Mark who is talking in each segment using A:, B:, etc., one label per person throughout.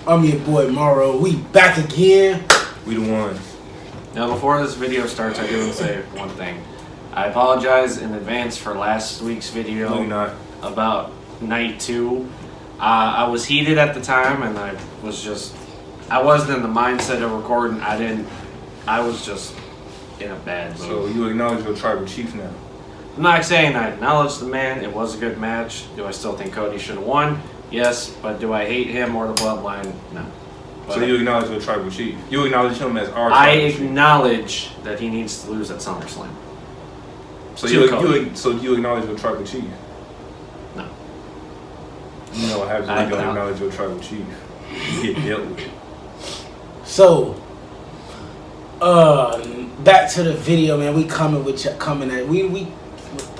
A: I'm your boy Morrow. We back again.
B: We the ones.
C: Now, before this video starts, I do want to say one thing. I apologize in advance for last week's video about night 2. I was heated at the time, and I wasn't in the mindset of recording. I was just in a bad mood.
B: So you acknowledge your tribal chief now?
C: I'm not saying I acknowledge the man. It was a good match. Do I still think Cody should have won? Yes, but do I hate him or the bloodline? No. But
B: so you acknowledge your tribal chief? You acknowledge him as our tribal chief?
C: I acknowledge that he needs to lose at SummerSlam.
B: So you acknowledge your tribal chief?
C: No.
B: You know what happens when you don't acknowledge your tribal chief? You get dealt with.
A: So, back to the video, man. We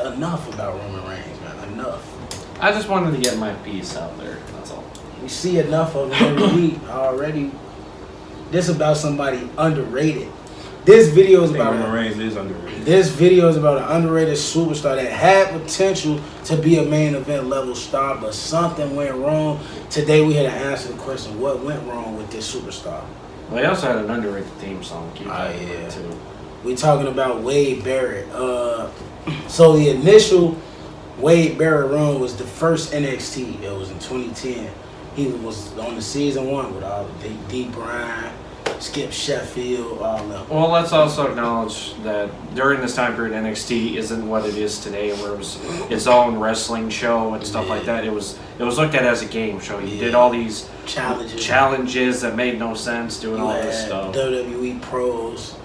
A: enough about Roman Reigns, man. Enough.
C: I just wanted to get my piece out there. That's all.
A: We see enough of it every week already. This about somebody underrated. This video is about
B: Roman Reigns is underrated.
A: This video is about an underrated superstar that had potential to be a main event level star, but something went wrong. Today we had to answer the question: what went wrong with this superstar?
C: Well, he also had an underrated theme song.
A: Yeah. Too. We're talking about Wade Barrett. So the initial Wade Barrett run was the first NXT. It was in 2010. He was on the season 1 with all the D. Bryan, Skip Sheffield, all of them.
C: Well, let's also acknowledge that during this time period, NXT isn't what it is today, where it was its own wrestling show and stuff like that. It was looked at as a game show. He did all these challenges that made no sense, doing all this stuff.
A: WWE pros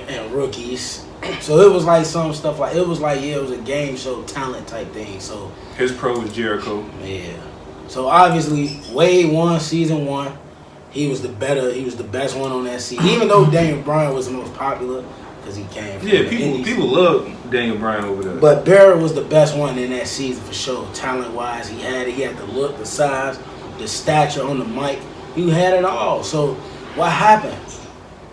A: and rookies. So it was like some stuff like it was a game show talent type thing. So
B: his pro was Jericho.
A: Yeah. So obviously Wade won season 1. He was the best one on that season. Even though Daniel Bryan was the most popular because he came from
B: people love Daniel Bryan over there.
A: But Barrett was the best one in that season for sure. Talent wise, he had the look, the size, the stature on the mic. He had it all. So what happened?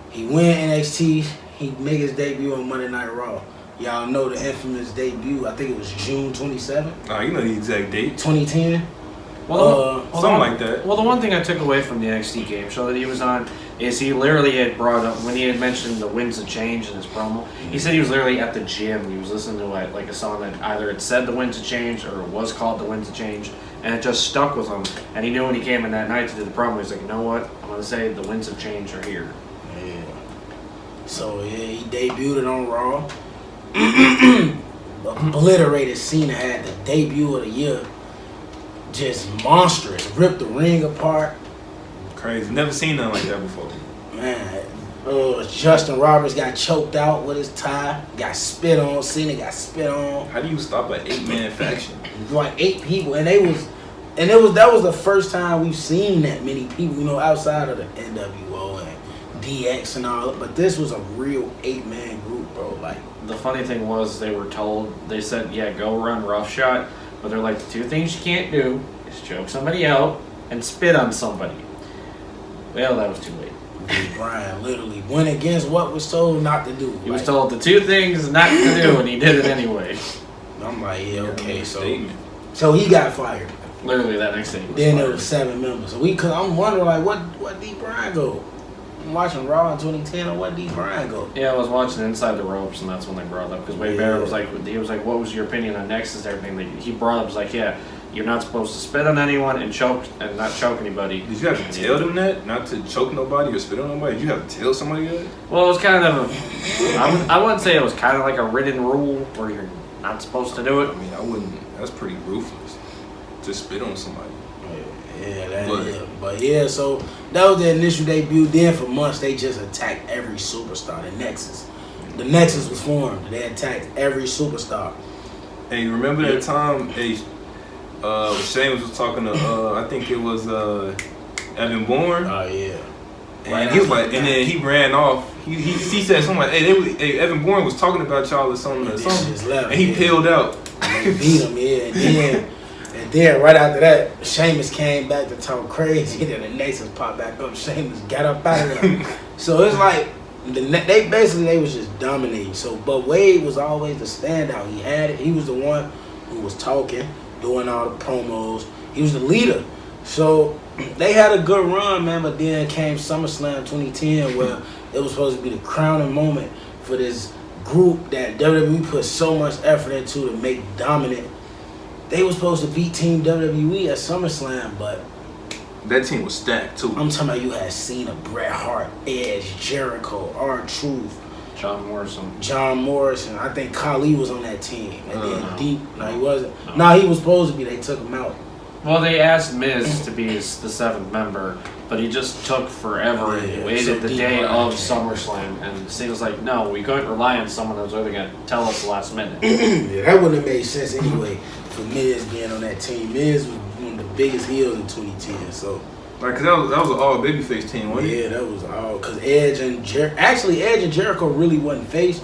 A: He went NXT. He made his debut on Monday Night Raw. Y'all know the infamous debut. I think it was June 27th.
B: You know the exact date.
A: 2010.
B: Something like that.
C: Well, the one thing I took away from the NXT game show that he was on is he literally had brought up, when he had mentioned the winds of change in his promo, he said he was literally at the gym. He was listening to like a song that either it said the winds of change or it was called the winds of change, and it just stuck with him. And he knew when he came in that night to do the promo, he's like, you know what? I'm going to say the winds of change are here.
A: Yeah. So, he debuted it on Raw. Obliterated Cena had the debut of the year. Just monstrous. Ripped the ring apart.
B: Crazy. Never seen nothing like that before.
A: Man, Justin Roberts got choked out with his tie. Got spit on. Cena got spit on.
B: How do you stop an 8-man faction?
A: Like 8 people, that was the first time we've seen that many people, outside of the NWO and DX and all. But this was a real 8-man group, bro. Like
C: the funny thing was they said, yeah, go run roughshod. But they're like, the 2 things you can't do is choke somebody out and spit on somebody. Well, that was too late.
A: Brian literally went against what was told not to do.
C: He was told the 2 things not to do, and he did it anyway.
A: I'm like, yeah, okay, so he got fired.
C: Literally that next day.
A: There was 7 members. So I'm wondering, like, what D. Bryan go? I'm watching Raw in 2010, and what D. Bryan go?
C: Yeah, I was watching Inside the Ropes, and that's when they brought it up. Because Wade Barrett was like, what was your opinion on Nexus and everything? He brought up, was like, yeah, you're not supposed to spit on anyone and not choke anybody.
B: Did you have to tell them that? Not to choke nobody or spit on nobody? Did you have to tell somebody that?
C: Well, it was kind of I wouldn't say it was kind of like a written rule where you're not supposed to do it.
B: I mean, I wouldn't. That's pretty ruthless to spit on somebody.
A: So that was the initial debut. Then for months they just attacked every superstar. The Nexus was formed. They attacked every superstar.
B: Hey, remember that time? Sheamus was talking to I think it was Evan Bourne.
A: Oh yeah.
B: And he was like, and then he ran off. He said something like, "Hey, Evan Bourne was talking about y'all or something." And he peeled out.
A: And they beat him, And then right after that, Sheamus came back to talk crazy. Then the Nexus popped back up. Sheamus got up out of there. So it's like they was just dominating. So, but Wade was always the standout. He had it. He was the one who was talking, doing all the promos. He was the leader. So they had a good run, man, but then came SummerSlam 2010 where it was supposed to be the crowning moment for this group that WWE put so much effort into to make dominant. They were supposed to beat Team WWE at SummerSlam, but
B: that team was stacked too.
A: I'm talking about you had Cena, Bret Hart, Edge, Jericho, R-Truth,
C: John Morrison. I think Khali was on that team. And then Deep. No, he wasn't. No, he was supposed to be. They took him out. Well, they asked Miz to be the 7th member, but he just took forever and waited the day of SummerSlam. And Cena was like, no, we couldn't rely on someone that was only going to tell us the last minute.
A: Yeah, that wouldn't have made sense anyway for Miz being on that team. Miz was one of the biggest heels in 2010. So,
B: like, cause that was an all babyface team, wasn't it?
A: Yeah, that was all. Cause Edge and Jericho really wasn't face,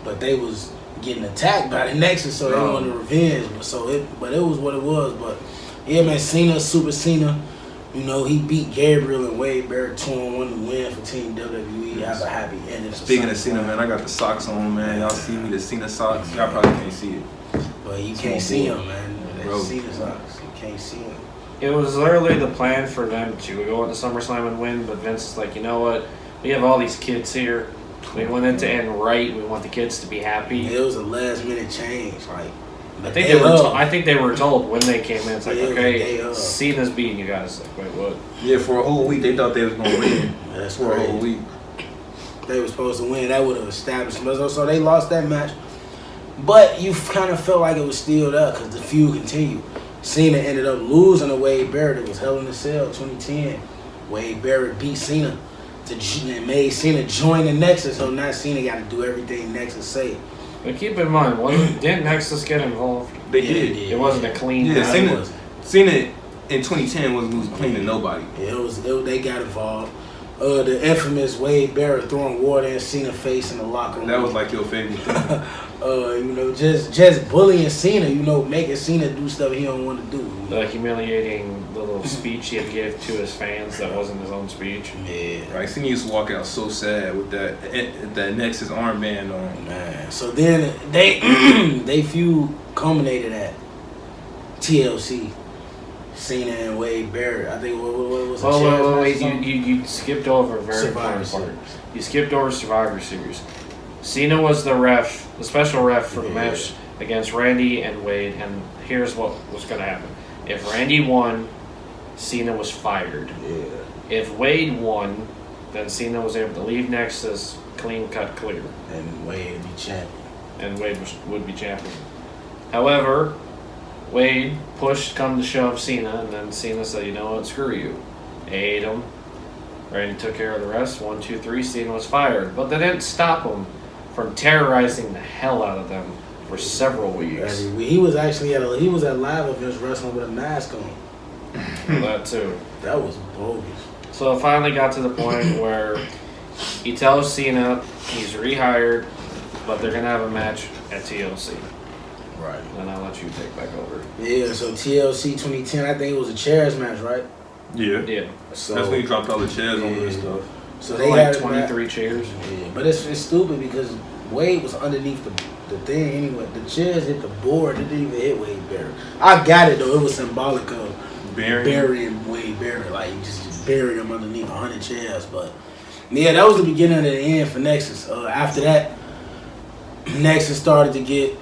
A: but they was getting attacked by the Nexus, so they wanted revenge. But it was what it was. But yeah, man, Cena, Super Cena, you know, he beat Gabriel and Wade Barrett 2-on-1 to win for Team WWE. Have a happy ending.
B: Speaking of Cena, man, I got the socks on, man. Y'all see me, the Cena socks? Y'all probably can't see it.
A: But you can't see him, man. The Cena socks, you can't see him.
C: It was literally the plan for them to go into SummerSlam and win, but Vince is like, you know what? We have all these kids here. We want it to end right. We want the kids to be happy.
A: It was a last-minute change, like.
C: I think they were told when they came in. It's like, okay, Cena's beating you guys. Like, wait, what?
B: Yeah, for a whole week they thought they was gonna win.
A: That's
B: for a whole week.
A: They were supposed to win. That would have established them. So they lost that match. But you kind of felt like it was still there because the feud continued. Cena ended up losing to Wade Barrett. It was Hell in a Cell 2010. Wade Barrett beat Cena and made Cena join the Nexus. So now Cena got to do everything Nexus say.
C: But keep in mind, didn't Nexus get involved?
B: They did.
C: It wasn't a clean.
B: Yeah, Cena in 2010 wasn't losing clean to nobody.
A: Yeah, they got involved. The infamous Wade Barrett throwing water in Cena's face in the locker room.
B: That was like your favorite thing.
A: You know, just bullying Cena, you know, making Cena do stuff he don't want to do.
C: The humiliating little speech he had to give to his fans that wasn't his own speech.
A: Yeah.
B: Like, Cena used to walk out so sad with that Nexus armband on.
A: Man. So then they feud culminated at TLC. Cena and Wade Barrett. I think what was the
C: wait. You skipped over a very important part. You skipped over Survivor Series. Cena was the special ref for the match against Randy and Wade, and here's what was going to happen. If Randy won, Cena was fired.
A: Yeah.
C: If Wade won, then Cena was able to leave Nexus clean cut clear.
A: And Wade would be champion.
C: And Wade would be champion. However, Wade pushed come to shove Cena, and then Cena said, you know what, screw you. Ate him. Randy took care of the rest. 1, 2, 3, Cena was fired. But they didn't stop him from terrorizing the hell out of them for several weeks.
A: He was actually he was at live events wrestling with a mask on.
C: Well, that too.
A: That was bogus.
C: So it finally got to the point where he tells Cena he's rehired, but they're gonna have a match at TLC.
A: Right.
C: Then I'll let you take back over.
A: Yeah. So TLC 2010, I think it was a chairs match, right?
B: Yeah.
C: Yeah.
A: So
B: that's when he dropped all the chairs over and stuff.
C: So they had 23 chairs.
A: Yeah, but it's stupid because Wade was underneath the thing anyway. The chairs hit the board. It didn't even hit Wade Barrett. I got it though. It was symbolic of burying Wade Barrett. Like you just buried him underneath 100 chairs. But yeah, that was the beginning of the end for Nexus. After that, Nexus started to get,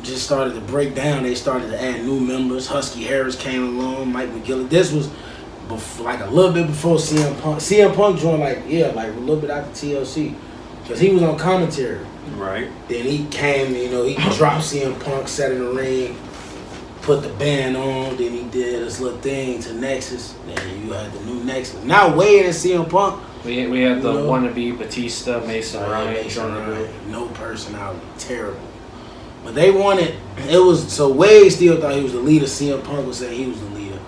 A: just started to break down. They started to add new members. Husky Harris came along. Mike McGillis. This was like a little bit before CM Punk. CM Punk joined like a little bit after TLC, because he was on commentary.
B: Right.
A: Then he came, he dropped CM Punk, sat in the ring, put the band on. Then he did this little thing to Nexus. Then you had the new Nexus. Now Wade and CM Punk.
C: We had the wannabe Batista, Mason Ryan.
A: No personality, terrible. But they wanted. So Wade still thought he was the leader. CM Punk was saying he was the leader.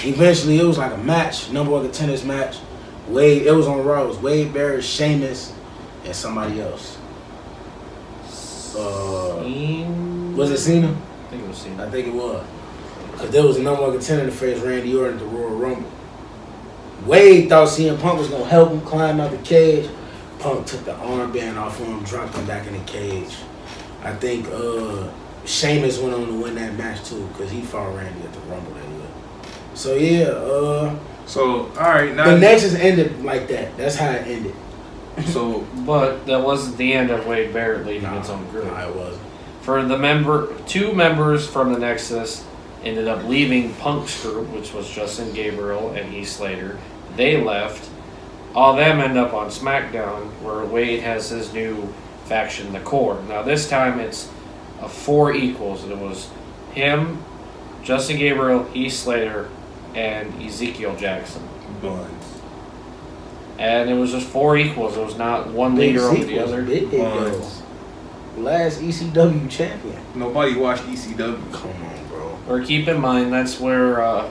A: Eventually, it was like a match, number one contenders match. It was on Raw. It was Wade Barrett, Sheamus, and somebody else. Was it Cena?
C: I think it was Cena.
A: I think it was. Because there was a number one contender to face Randy Orton at the Royal Rumble. Wade thought CM Punk was going to help him climb out the cage. Punk took the armband off of him, dropped him back in the cage. I think Sheamus went on to win that match too, because he fought Randy at the Rumble that year. So yeah,
B: So all right, now
A: the Nexus ended like that. That's how it ended.
B: So,
C: but that wasn't the end of Wade Barrett leaving his own group.
A: No, it wasn't.
C: For the two members from the Nexus ended up leaving Punk's group, which was Justin Gabriel and Heath Slater. They left. All of them end up on SmackDown, where Wade has his new faction, the Core. Now this time it's 4 equals. It was him, Justin Gabriel, Heath Slater, and Ezekiel Jackson.
B: Buns.
C: And it was just 4 equals. It was not one leader over the other.
A: Big
B: Buns.
A: Last ECW champion.
B: Nobody watched ECW.
A: Come on, bro.
C: Or keep in mind that's where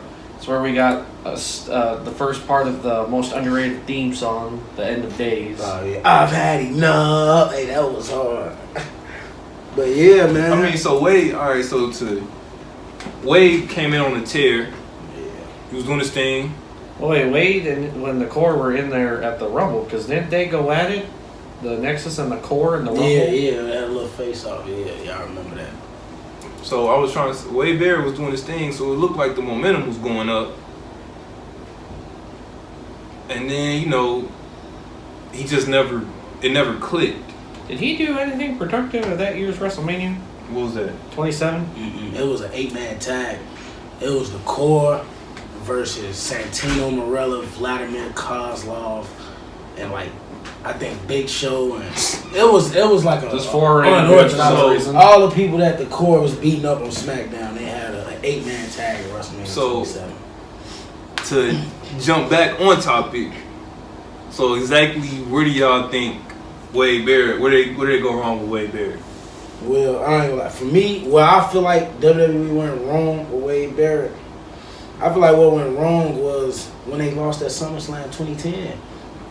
C: we got the first part of the most underrated theme song, "The End of Days."
A: Oh yeah, I've had enough. Hey, that was hard. But yeah, man.
B: I mean, so Wade. All right, so Wade came in on the tear.
A: Yeah.
B: He was doing his thing.
C: Oh wait, Wade and when the Core were in there at the Rumble, because didn't they go at it? The Nexus and the Core and the Rumble?
A: Yeah, that little face off. Yeah, I remember that.
B: So I was trying to. Wade Barrett was doing his thing, so it looked like the momentum was going up. And then he just never clicked.
C: Did he do anything productive at that year's WrestleMania?
B: What was that?
C: 27?
A: It was an 8-man tag. It was the Core versus Santino Marella, Vladimir Kozlov, and I think Big Show, and it was like a
C: Just 4
A: unorthodox
C: reason.
A: All the people that the Core was beating up on SmackDown, they had an 8-man tag at WrestleMania
B: So
A: 27.
B: to jump back on topic. So exactly where do y'all think Wade Barrett? Where did they go wrong with Wade Barrett?
A: Well, I ain't gonna lie. For me, I feel like WWE went wrong with Wade Barrett. I feel like what went wrong was when they lost at SummerSlam 2010.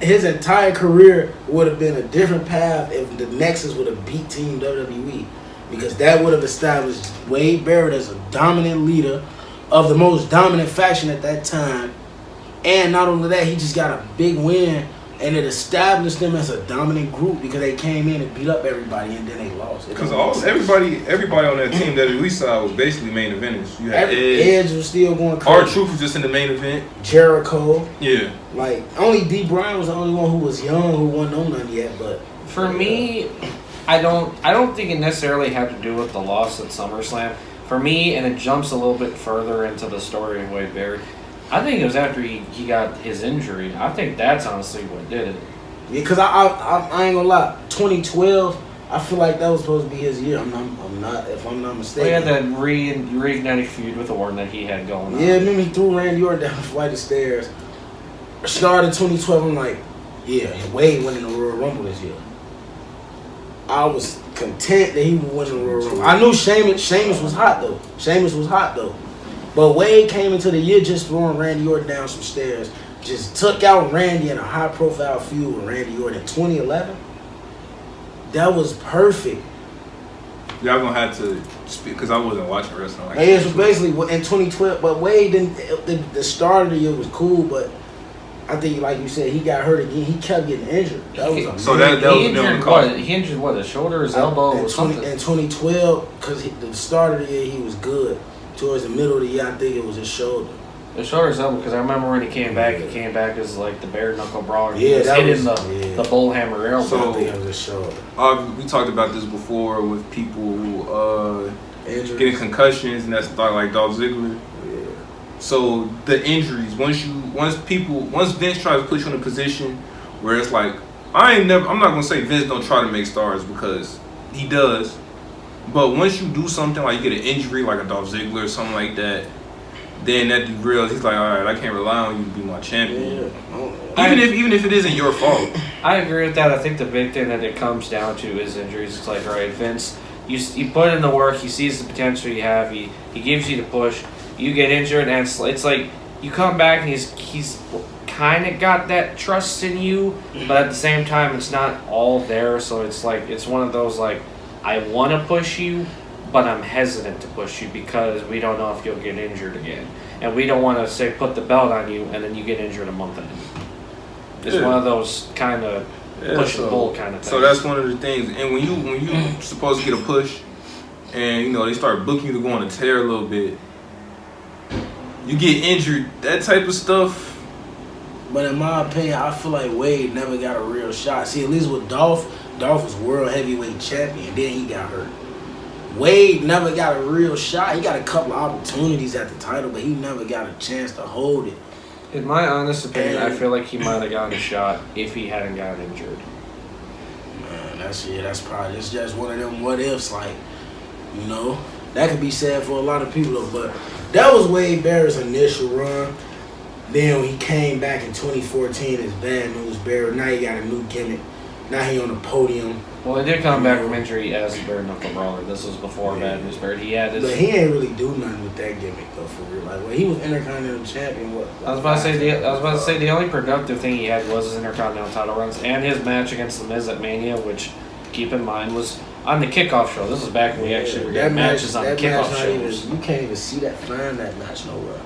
A: His entire career would have been a different path if the Nexus would have beat Team WWE, because that would have established Wade Barrett as a dominant leader of the most dominant faction at that time. And not only that, he just got a big win, and it established them as a dominant group because they came in and beat up everybody, and then they lost.
B: Because everybody on that team that we saw was basically main eventers. You had
A: Edge was still going crazy.
B: R-Truth was just in the main event.
A: Jericho.
B: Yeah.
A: Only D. Bryan was the only one who was young, who wasn't on none yet. But
C: For me, I don't think it necessarily had to do with the loss at SummerSlam. For me, and it jumps a little bit further into the story of Wade Barrett, I think it was after he got his injury. I think that's honestly what did it.
A: Yeah, because I ain't gonna lie, 2012, I feel like that was supposed to be his year. I'm not if I'm not mistaken.
C: He had that reignited feud with Orton that he had going on.
A: Yeah, remember he threw Randy Orton down the flight of stairs. Started 2012, I'm like, yeah, Wade went in the Royal Rumble this year. I was content that he would win the Royal Rumble. I knew Sheamus was hot though. But Wade came into the year just throwing Randy Orton down some stairs. Just took out Randy in a high-profile feud with Randy Orton in 2011. That was perfect.
B: Y'all gonna have to speak because I wasn't watching wrestling.
A: It was basically in 2012. But Wade didn't. The start of the year was cool, but I think, like you said, he got hurt again. He kept getting injured. That was a
B: so that was
C: injured what? He injured what? His shoulder, his elbow, or something.
A: In 2012, because the start of the year he was good. Towards the middle of the year, I think it was his shoulder.
C: His shoulder's elbow, because I remember when he came back as like the bare knuckle brawler.
A: Yeah,
C: he was
A: that
C: hitting
A: was
C: the bull hammer elbow.
B: So,
A: I think it was his shoulder.
B: We talked about this before with people getting
A: Injuries.
B: concussions, and that's like Dolph Ziggler.
A: Yeah.
B: So the injuries, once Vince tries to put you in a position where it's like, I'm not gonna say Vince don't try to make stars, because he does. But once you do something like you get an injury like a Dolph Ziggler or something like that, then that derails. He's like, all right, I can't rely on you to be my champion.
A: Yeah.
B: Even if it isn't your fault.
C: I agree with that. I think the big thing that it comes down to is injuries. It's like, all right, Vince, you put in the work, he sees the potential you have, he gives you the push, you get injured, and it's like you come back and he's kind of got that trust in you, but at the same time, it's not all there. So it's like, it's one of those like, I want to push you, but I'm hesitant to push you because we don't know if you'll get injured again. And we don't want to say put the belt on you and then you get injured a month in. It's one of those kind of push and pull kind of things.
B: So that's one of the things. And when you supposed to get a push and they start booking you to go on a tear a little bit, you get injured, that type of stuff.
A: But in my opinion, I feel like Wade never got a real shot. See, at least with Dolph was world heavyweight champion. Then he got hurt. Wade never got a real shot. He got a couple of opportunities at the title, but he never got a chance to hold it.
C: In my honest opinion, I feel like he might have gotten a shot if he hadn't gotten injured.
A: Man, that's probably it's just one of them what ifs. Like, you know, that could be said for a lot of people though. But that was Wade Barrett's initial run. Then when he came back in 2014 as Bad News Barrett, now he got a new gimmick. Now he on the podium.
C: Well, he did come back from injury as a bare knuckle brawler. This was before Bad News Barrett. He had his.
A: But he ain't really do nothing with that gimmick though, for real. Like, well, he was Intercontinental Champion. What?
C: I was about to say the only productive thing he had was his Intercontinental title runs and his match against The Miz at Mania, which, keep in mind, was on the kickoff show. This was back when we actually were getting matches on the kickoff shows.
A: You can't even see that, find that match nowhere.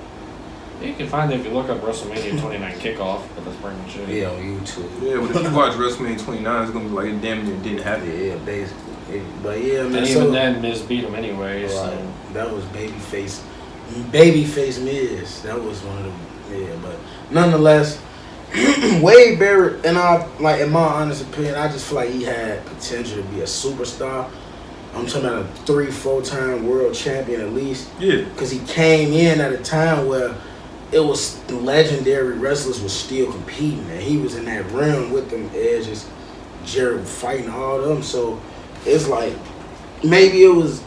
C: You can find it if you look up WrestleMania 29 kickoff, but that's pretty much it.
A: Yeah, on YouTube.
B: Yeah, but if you watch WrestleMania 29, it's gonna be like it damn near didn't happen.
A: Yeah, basically. But yeah, man.
C: And even then, Miz beat him anyway.
A: Right.
C: So
A: that was babyface Miz. That was one of the but nonetheless, Wade Barrett and in my honest opinion, I just feel like he had potential to be a superstar. I'm talking about a 3-4 time world champion at least. Yeah. Because he came in at a time where it was legendary wrestlers was still competing, and he was in that realm with them Edges, Jared fighting all of them. So it's like maybe it was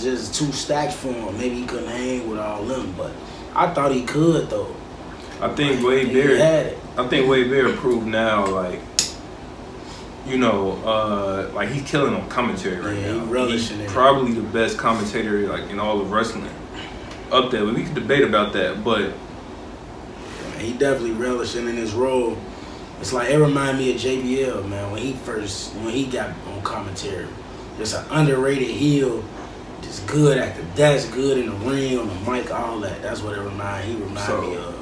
A: just too stacked for him. Maybe he couldn't hang with all them, but I thought he could though.
B: I think Wade Barrett proved now, like, you know, like he's killing on commentary right now. He's probably the best commentator like in all of wrestling. Up there, but we could debate about that, but
A: he definitely relishing in his role. It's like it reminded me of JBL, man, when he got on commentary. Just an underrated heel, just good actor, that's good in the ring, on the mic, all that. That's what he reminded me of.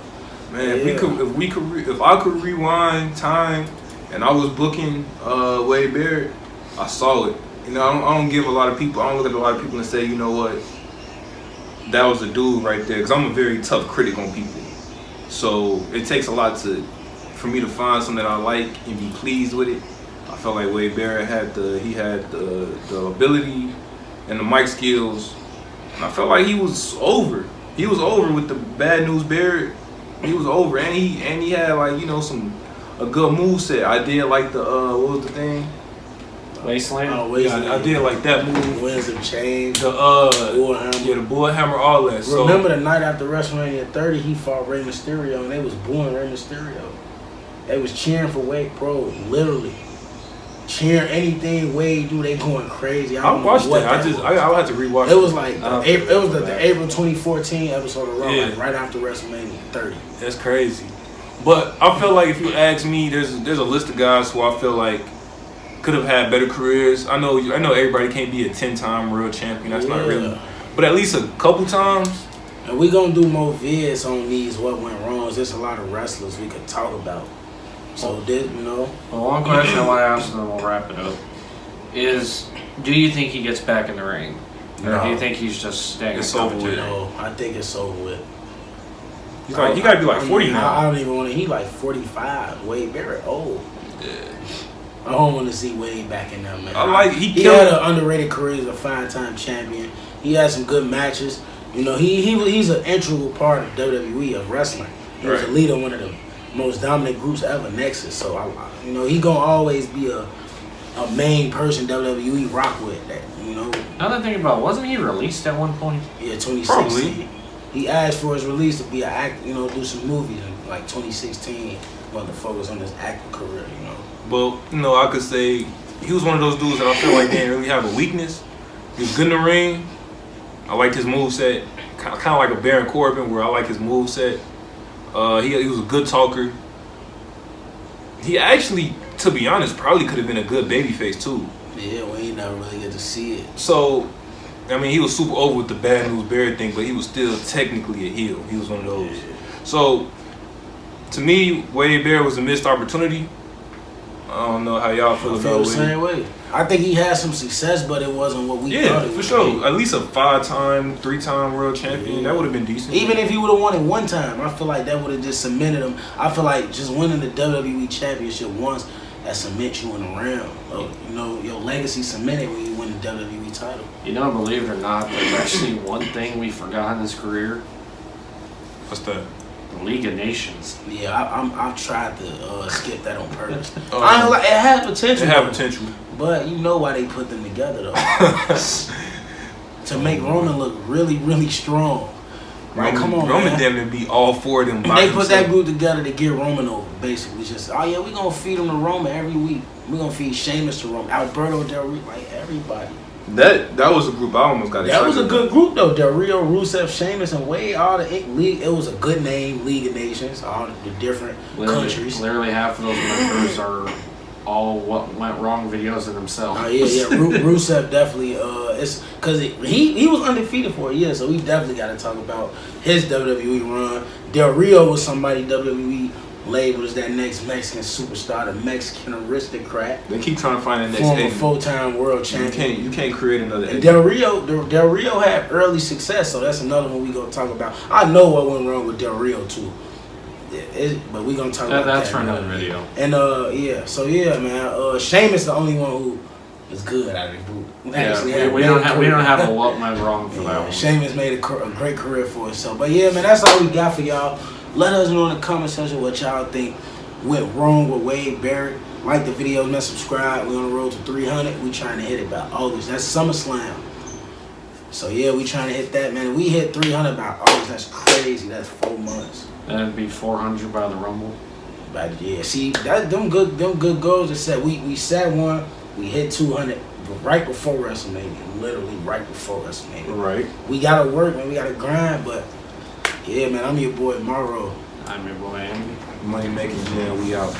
B: Man, if I could rewind time and I was booking Wade Barrett, I saw it. You know, I don't look at a lot of people and say, you know what, that was a dude right there, because I'm a very tough critic on people. So it takes a lot for me to find something that I like and be pleased with it. I felt like Wade Barrett had the ability and the mic skills, and I felt like he was over. He was over with the Bad News Barrett. He was over, and he had, like, you know, a good moveset. I did like the what was the thing?
C: Wasteland.
B: I did like that move.
A: Winds of Change.
B: The bullhammer, all that. So
A: remember the night after WrestleMania 30, he fought Rey Mysterio, and they was booing Rey Mysterio. They was cheering for Wade, bro. Literally cheering anything Wade do. They going crazy.
B: I watched that. I'll have to rewatch.
A: It was like the April 2014 episode of Raw, like right after WrestleMania 30.
B: That's crazy. But I feel like if you ask me, there's a list of guys who I feel like could have had better careers. I know everybody can't be a 10-time world champion. That's not really, but at least a couple times.
A: And we gonna do more vids on these what went wrong. There's a lot of wrestlers we could talk about. So Well,
C: one question I want to ask, and then we'll wrap it up, is: do you think he gets back in the ring, or do you think he's just staying?
B: It's over with.
A: No, I think it's over with.
B: He gotta be like 40 now.
A: I don't even want to. He like 45. Wade Barrett old. Yeah. I don't want to see Wade back in there, man. He had an underrated career as a 5-time champion. He had some good matches. You know, he's an integral part of WWE, of wrestling. He was a leader of one of the most dominant groups ever, Nexus. So he gonna always be a main person WWE rock with. That, you know.
C: Another thing about, wasn't he released at one point?
A: Yeah, 2016.
B: Probably.
A: He asked for his release to be an act, do some movies in like 2016. Wanted to focus on his acting career,
B: But, I could say he was one of those dudes that I feel like didn't really have a weakness. He was good in the ring. I liked his moveset. Kind of like a Baron Corbin, where I like his moveset. He was a good talker. He actually, to be honest, probably could have been a good babyface too.
A: Yeah, well, he never really get to see it.
B: So, he was super over with the Bad News Barrett thing, but he was still technically a heel. He was one of those. Yeah. So, to me, Wade Barrett was a missed opportunity. I don't know how y'all feel
A: I
B: about
A: feel the
B: Wade.
A: same way. I think he had some success, but it wasn't what we thought
B: Yeah,
A: it
B: for
A: would
B: sure.
A: be.
B: At least a 5-time, 3-time world champion.
A: Yeah.
B: That would have been decent.
A: Even if he would have won it one time, I feel like that would have just cemented him. I feel like just winning the WWE Championship once, that cements you in the realm. You know, your legacy cemented when you win the WWE title.
C: You know, believe it or not, there's actually one thing we forgot in his career:
B: What's that?
C: the League of Nations.
A: Yeah, I've tried to skip that on purpose. I ain't like it had potential.
B: It had
A: though.
B: potential.
A: But you know why they put them together though? To make Roman look really, really strong. Like, come on,
B: Roman
A: man.
B: damn near beat all 4 of them by
A: They put that
B: himself.
A: group together to get Roman over, basically. Just, oh yeah, we gonna feed him to Roman every week. We gonna feed Sheamus to Roman, Alberto Del Rio, like everybody.
B: That was a group I almost got excited
A: That was a good
B: about.
A: group though. Del Rio, Rusev, Sheamus, and Wade. All the league. It was a good name, League of Nations. All the different countries.
C: Literally half of those members are all what went wrong videos of themselves.
A: Oh yeah. Rusev definitely. It's because he was undefeated for a year, so we definitely got to talk about his WWE run. Del Rio was somebody WWE labeled as that next Mexican superstar, the Mexican aristocrat,
B: They keep trying to find the next
A: former
B: Eddie.
A: full-time world champion.
B: You can't create another
A: And
B: Eddie.
A: Del Rio had early success, so that's another one we gonna talk about. I know what went wrong with Del Rio too, but we gonna talk about
C: That's
A: that
C: for another video.
A: And man, Sheamus the only one who is good out of the group.
C: Yeah, we don't have a what went wrong for that one.
A: Sheamus made a great career for himself. But yeah, man, that's all we got for y'all. Let us know in the comment section what y'all think went wrong with Wade Barrett. Like the video, man, subscribe. We on the road to 300. We trying to hit it by August. That's SummerSlam. So yeah, we trying to hit that, man. We hit 300 by August. That's crazy. That's 4 months.
C: That'd be 400 by the Rumble.
A: But yeah, see, them good goals. That said, we set one. We hit 200 right before WrestleMania. Literally right before WrestleMania.
B: Right.
A: We gotta work, man. We gotta grind. But yeah, man, I'm your boy Morrow.
C: I'm your boy Andy.
B: Money making jam. We out.